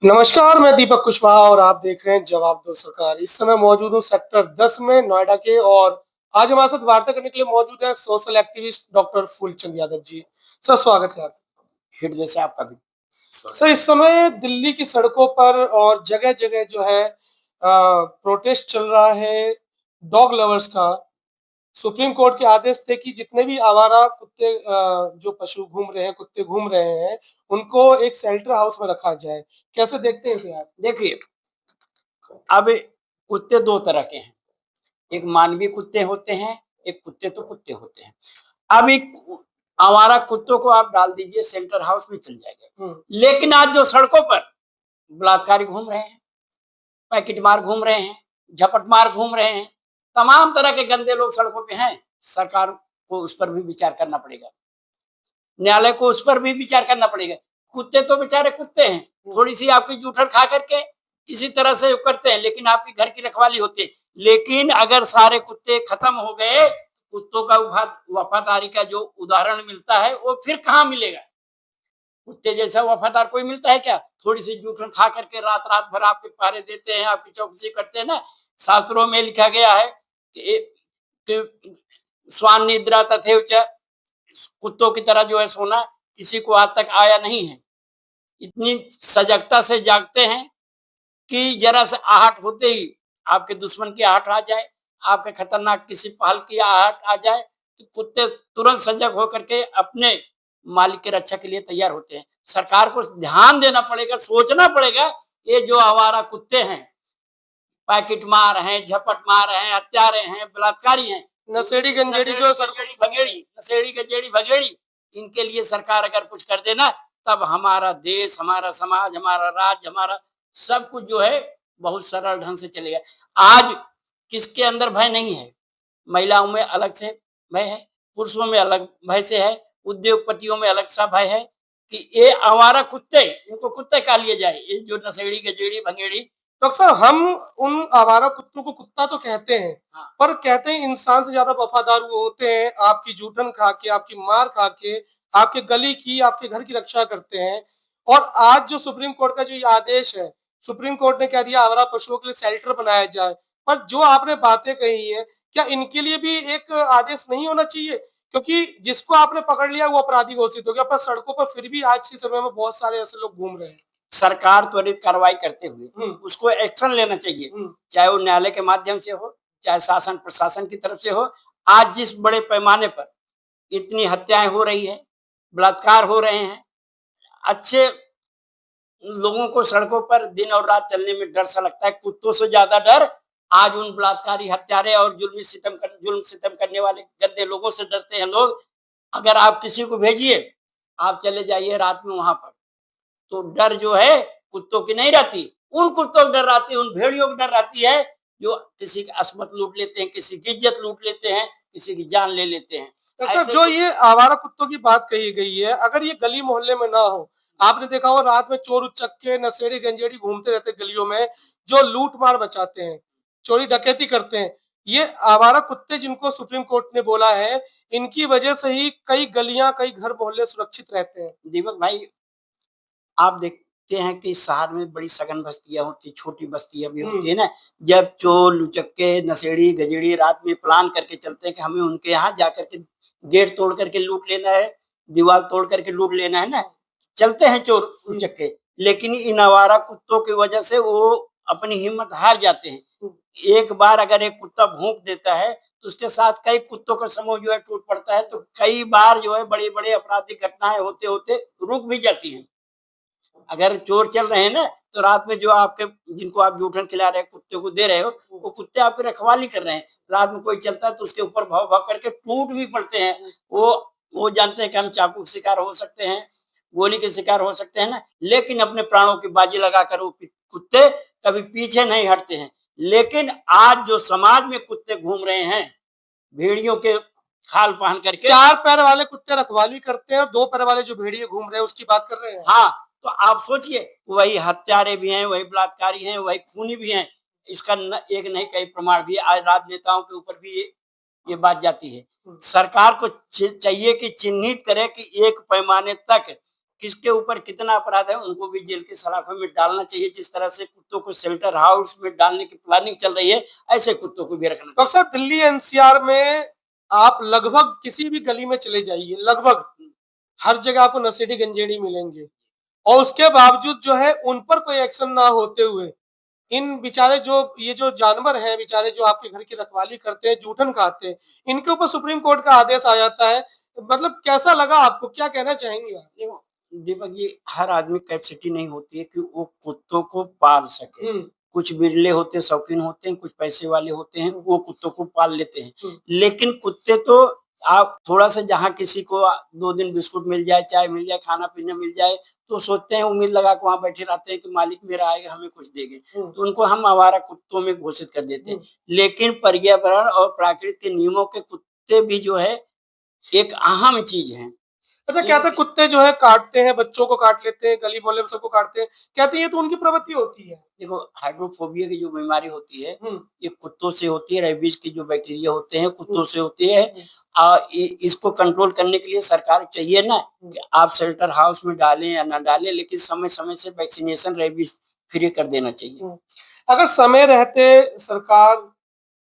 नमस्कार, मैं दीपक कुशवाहा और आप देख रहे हैं जवाब दो सरकार। इस समय मौजूद हूँ सेक्टर 10 में नोएडा के और आज हमारे साथ वार्ता करने के लिए मौजूद हैं social activist doctor Phoolchand Yadav ji. Sir स्वागत है आपका। हृदय से आपका भी स्वागत। सर इस समय दिल्ली की सड़कों पर और जगह-जगह जो है प्रोटेस्ट चल रहा है डॉग लवर्स का। सुप्रीम कोर्ट के आदेश थे कि जितने भी आवारा कुत्ते जो पशु घूम रहे हैं, कुत्ते घूम रहे हैं, उनको एक शेल्टर हाउस में रखा जाए। कैसे देखते हैं इसे आप? देखिए, अब कुत्ते 2 तरह के हैं, एक मानवीय कुत्ते होते हैं, एक कुत्ते तो कुत्ते होते हैं। अब एक आवारा कुत्तों को आप डाल दीजिए शेल्टर हाउस में चल जाएगा। लेकिन आज जो सड़कों पर बलात्कारी घूम रहे हैं, पैकेट मार घूम रहे हैं, झपट मार घूम रहे हैं, तमाम तरह के गंदे लोग सड़कों पे हैं, सरकार को उस पर भी विचार करना पड़ेगा। न्यायालय को उस पर भी विचार करना पड़ेगा। कुत्ते तो बेचारे कुत्ते हैं, थोड़ी-सी आपकी जूठन खा करके किसी तरह से करते हैं, लेकिन आपकी घर की रखवाली होती है। लेकिन अगर सारे कुत्ते खत्म हो गए, कुत्तों का वफादारी का जो उदाहरण मिलता है, वो फिर कहाँ मिलेगा? कुत्ते जैसा वफादार कोई मिलता है क्या? थोड़ी-सी जूठन खा करके रात-रात भर आपके पहरे देते हैं, आपकी चौकसी करते हैं ना। शास्त्रों में लिखा गया है कि श्वान निद्रा तथैव च, कुत्तों की तरह जो है सोना किसी को आज तक आया नहीं है। इतनी सजगता से जागते हैं कि जरा सा आहट होते ही आपके दुश्मन की आहट आ जाए, आपके खतरनाक किसी पहल की आहट आ जाए, तो कुत्ते तुरंत सजग होकर के अपने मालिक की रक्षा के लिए तैयार होते हैं। सरकार को ध्यान देना पड़ेगा, सोचना पड़ेगा, ये जो आवारा कुत्ते हैं, पैकेट मार हैं, झपट मार हैं, हत्यारे हैं, बलात्कारी हैं, नशेड़ी गंजेड़ी जो सड़कों नशेड़ी गजेड़ी भगेड़ी, इनके लिए सरकार अगर कुछ कर देना, तब हमारा देश, हमारा समाज, हमारा राज्य, हमारा सब कुछ जो है बहुत सरल ढंग से चलेगा। आज किसके अंदर भय नहीं है? महिलाओं में अलग से भय है, पुरुषों में अलग भय से है, उद्योगपतियों में अलग सा भय है कि ये आवारा कुत्ते, इनको कुत्ते कहा लिया जाए, ये जो नशेड़ी गजेड़ी भंगेड़ी। डॉक्टर साहब हम उन आवारा कुत्तों को कुत्ता तो कहते हैं, हाँ, पर कहते हैं इंसान से ज़्यादा वफ़ादार वो होते हैं, आपकी जूठन खा के, आपकी मार खा के, आपके गली की, आपके घर की रक्षा करते हैं। और आज जो सुप्रीम कोर्ट का जो ये आदेश है, सुप्रीम कोर्ट ने कह दिया आवारा पशुओं के लिए शेल्टर बनाया जाए। पर जो आपने बातें कही हैं, क्या इनके लिए भी एक आदेश नहीं होना चाहिए? क्योंकि जिसको आपने पकड़ लिया वो अपराधी घोषित हो गया, पर सड़कों पर फिर भी आज के समय में बहुत सारे ऐसे लोग घूम रहे हैं। सरकार त्वरित कार्रवाई करते हुए उसको एक्शन लेना चाहिए, चाहे वो न्यायालय के माध्यम से हो, चाहे शासन प्रशासन की तरफ से हो। आज जिस बड़े पैमाने पर इतनी हत्याएं हो रही है, बलात्कार हो रहे हैं, अच्छे लोगों को सड़कों पर दिन और रात चलने में डर सा लगता है, कुत्तों से ज्यादा डर आज उन बलात्कारी हत्यारे और जुल्म सितम करने वाले गंदे लोगों से डरते हैं लोग। अगर आप किसी को भेजिए, आप चले जाइए रात में वहां पर, तो डर जो है कुत्तों की नहीं रहती, उन कुत्तों की डर रहती है, उन भेड़ियों की डर रहती है जो किसी की अस्मत लूट लेते हैं, किसी की इज्जत लूट लेते हैं, किसी की जान ले लेते हैं। अच्छा, ऐसे जो तो ये आवारा कुत्तों की बात कही गई है, अगर ये गली मोहल्ले में ना हो, आपने देखा होगा रात में चोर उचक्के, नशेड़ी गंजेड़ी घूमते रहते गलियों में, जो लूट-मार मचाते हैं, चोरी डकैती करते हैं। ये आवारा कुत्ते जिनको सुप्रीम कोर्ट ने बोला है, इनकी वजह से ही कई गलियाँ, कई घर मोहल्ले सुरक्षित रहते हैं। दीपक भाई, आप देखते हैं कि शहर में बड़ी सघन बस्तियां होती, छोटी बस्तियां भी होती है ना। जब चोर लुचक्के नशेड़ी गजेड़ी रात में प्लान करके चलते हैं कि हमें उनके यहाँ जाकर के गेट तोड़ करके लूट लेना है, दीवार तोड़ करके लूट लेना है ना, चलते हैं चोर लुचक्के। लेकिन इन आवारा कुत्तों की वजह से वो अपनी हिम्मत हार जाते हैं। एक बार अगर एक कुत्ता भौंक देता है, तो उसके साथ कई कुत्तों का समूह जो है टूट पड़ता है, तो कई बार जो है बड़ी बड़ी आपराधिक घटनाएं होते होते रुक भी जाती हैं। अगर चोर चल रहे हैं ना, तो रात में जो आपके जिनको आप जूठन खिला रहे हैं, कुत्ते को दे रहे हो, वो कुत्ते आपकी रखवाली कर रहे हैं। रात में कोई चलता है तो उसके ऊपर भाव भाव करके टूट भी पड़ते हैं। वो जानते हैं कि हम चाकू के शिकार हो सकते हैं, गोली के शिकार हो सकते हैं ना, लेकिन अपने प्राणों की बाजी लगाकर वो कुत्ते कभी पीछे नहीं हटते हैं। लेकिन आज जो समाज में कुत्ते घूम रहे हैं, भेड़ियों के खाल पहन करके, 4 पैर वाले कुत्ते रखवाली करते हैं और 2 पैर वाले जो भेड़िए घूम रहे हैं, उसकी बात कर रहे हैं। हाँ, तो आप सोचिए, वही हत्यारे भी हैं, वही बलात्कारी हैं, वही खूनी भी हैं। इसका एक नहीं कई प्रमाण भी आज राजनेताओं के ऊपर भी ये बात जाती है। सरकार को चाहिए कि चिन्हित करे कि एक पैमाने तक किसके ऊपर कितना अपराध है उनको भी जेल की सलाखों में डालना चाहिए। जिस तरह से कुत्तों को शेल्टर हाउस में डालने की प्लानिंग चल रही है, ऐसे कुत्तों को भी रखना डॉक्टर साहब, दिल्ली एनसीआर में आप लगभग किसी भी गली में चले जाइए, लगभग हर जगह आपको नशेड़ी गंजेड़ी मिलेंगे, और उसके बावजूद जो है उन पर कोई एक्शन ना होते हुए इन बेचारे जो ये जो जानवर हैं बेचारे, जो आपके घर की रखवाली करते हैं, जूठन खाते हैं, इनके ऊपर सुप्रीम कोर्ट का आदेश आ जाता है। मतलब कैसा लगा आपको, क्या कहना चाहेंगे आप? देखो दीपक जी, हर आदमी कैपेसिटी नहीं होती है कि वो कुत्तों को पाल सके। कुछ बिरले होते हैं, शौकीन होते हैं, कुछ पैसे वाले होते हैं, वो कुत्तों को पाल लेते हैं। लेकिन कुत्ते तो आप थोड़ा सा जहाँ किसी को 2 दिन बिस्कुट मिल जाए, चाय मिल जाए, खाना-पीना मिल जाए, तो सोचते हैं, उम्मीद लगा के वहाँ बैठे रहते हैं कि मालिक मेरा आएगा, हमें कुछ देंगे। तो उनको हम आवारा कुत्तों में घोषित कर देते हैं। लेकिन पर्यावरण और प्रकृति के नियमों के कुत्ते भी जो है एक अहम चीज़ है। अच्छा, क्या था, कुत्ते जो है काटते हैं, बच्चों को काट लेते हैं, गली मोहल्ले में सबको काटते हैं, कहते हैं ये तो उनकी प्रवृत्ति होती है। देखो हाइड्रोफोबिया की जो बीमारी होती है, ये कुत्तों से होती है। रेबीज की जो बैक्टीरिया होते हैं कुत्तों से होती है। इसको कंट्रोल करने के लिए सरकार चाहिए ना कि आप शेल्टर हाउस में डालें या ना डालें, लेकिन समय-समय से वैक्सीनेशन रेबीज फ्री कर देना चाहिए। अगर समय रहते सरकार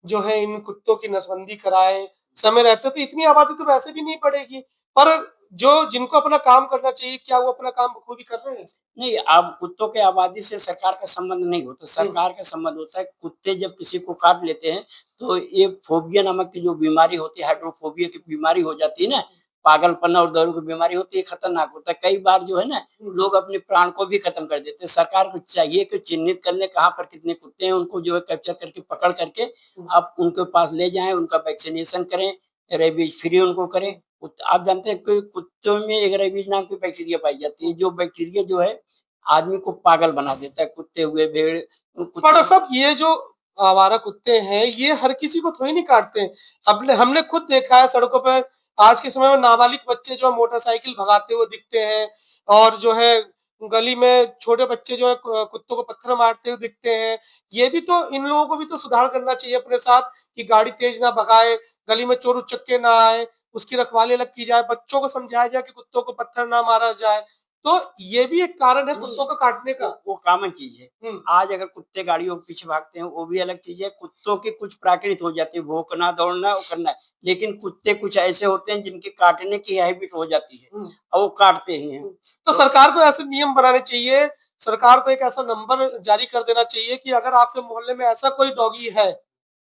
जो है इन कुत्तों की नसबंदी कराए, समय रहते तो इतनी आबादी तो वैसे भी नहीं बढ़ेगी। पर जो जिनको अपना काम करना चाहिए, क्या वो अपना काम बखूबी कर रहे हैं? नहीं, अब कुत्तों के आबादी से सरकार का संबंध नहीं होता। सरकार का संबंध होता है कुत्ते जब किसी को काट लेते हैं, तो ये फोबिया नामक की जो बीमारी होती है, हाइड्रोफोबिया की बीमारी हो जाती है ना, पागलपन और डर की बीमारी होती है, खतरनाक होता है। कई बार जो है ना, लोग अपने प्राण को भी खत्म कर देते हैं। सरकार को चाहिए कि चिन्हित कर ले कहाँ पर कितने कुत्ते हैं, उनको जो है कैप्चर करके पकड़ करके आप उनके पास ले जाएँ, उनका वैक्सीनेशन करें, रेबीज फ्री उनको करें। आप जानते हैं कि कुत्तों में एक रेबीज नाम की बैक्टीरिया पाई जाती है, जो बैक्टीरिया जो है आदमी को पागल बना देता है। कुत्ते हुए, भेड़ पर डॉक्टर साहब, ये जो आवारा कुत्ते हैं ये हर किसी को थोड़ी नहीं काटते हैं। हमने खुद देखा है सड़कों पर आज के समय में नाबालिग बच्चे जो मोटरसाइकिल भगाते हुए दिखते हैं, और जो है गली में छोटे बच्चे जो है कुत्तों को पत्थर मारते हुए दिखते हैं। ये भी तो, इन लोगों को भी तो सुधार करना चाहिए अपने साथ कि गाड़ी तेज ना भगाए, गली में चोर उचक्के ना आए, उसकी रखवाली अलग की जाए, बच्चों को समझाया जाए कि कुत्तों को पत्थर ना मारा जाए। तो ये भी एक कारण है कुत्तों को काटने का। वो कॉमन चीज है। आज अगर कुत्ते गाड़ियों के पीछे भागते हैं वो भी अलग चीज है। कुत्तों की कुछ प्राकृत हो जाती है, भौंकना, दौड़ना, वो करना है। लेकिन कुत्ते कुछ ऐसे होते हैं जिनके काटने की हैबिट हो जाती है और वो काटते ही हैं। तो सरकार को ऐसे नियम बनाने चाहिए, सरकार को एक ऐसा नंबर जारी कर देना चाहिए कि अगर आपके मोहल्ले में ऐसा कोई डॉगी है,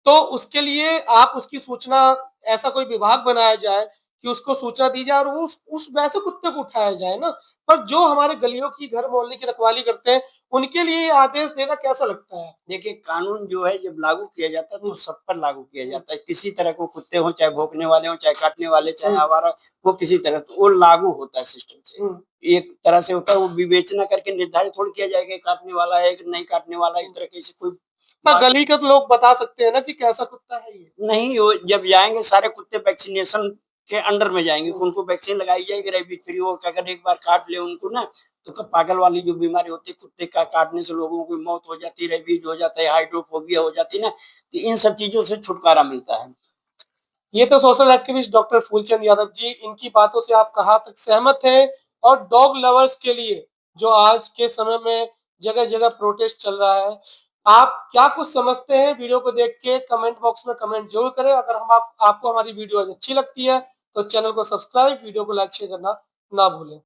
तो उसके लिए आप उसकी सूचना, ऐसा कोई विभाग बनाया जाए कि उसको सूचना दी जाए और वो उस वैसे कुत्ते को उठाया जाए ना। पर जो हमारे गलियों की, घर मोहल्ले की रखवाली करते हैं, उनके लिए ये आदेश देना कैसा लगता है? देखिए कानून जो है जब लागू किया जाता है तो सब पर लागू किया जाता है। किसी तरह को कुत्ते हों, चाहे भौंकने वाले हों, चाहे काटने वाले, चाहे आवारा, वो किसी तरह तो वो लागू होता है सिस्टम से। एक तरह से होता है, वो विवेचना करके निर्धारित थोड़ी किया जाएगा काटने वाला है कि नहीं काटने वाला, इस तरह की कोई गली के तो लोग बता सकते हैं ना कि कैसा कुत्ता है ये। नहीं। वो जब जाएंगे सारे कुत्ते वैक्सीनेशन के अंडर में जाएंगे, उनको वैक्सीन लगाई जाएगी रेबीज फ्री। वो अगर एक बार काट ले उनको ना, तो पागल वाली जो बीमारी होती है कुत्ते का काटने से लोगों की मौत हो जाती है, रेबीज हो जाता है, हाइड्रोफोबिया हो जाती है ना, तो इन सब चीजों से छुटकारा मिलता है। ये तो social activist doctor Phoolchand Yadav ji, इनकी बातों से आप कहाँ तक सहमत हैं? और डॉग लवर्स के लिए जो आज के समय में जगह जगह प्रोटेस्ट चल रहा है, आप क्या कुछ समझते हैं? वीडियो को देख के कमेंट बॉक्स में कमेंट जरूर करें। अगर आपको हमारी वीडियो अच्छी लगती है तो चैनल को सब्सक्राइब, वीडियो को लाइक शेयर करना ना भूलें।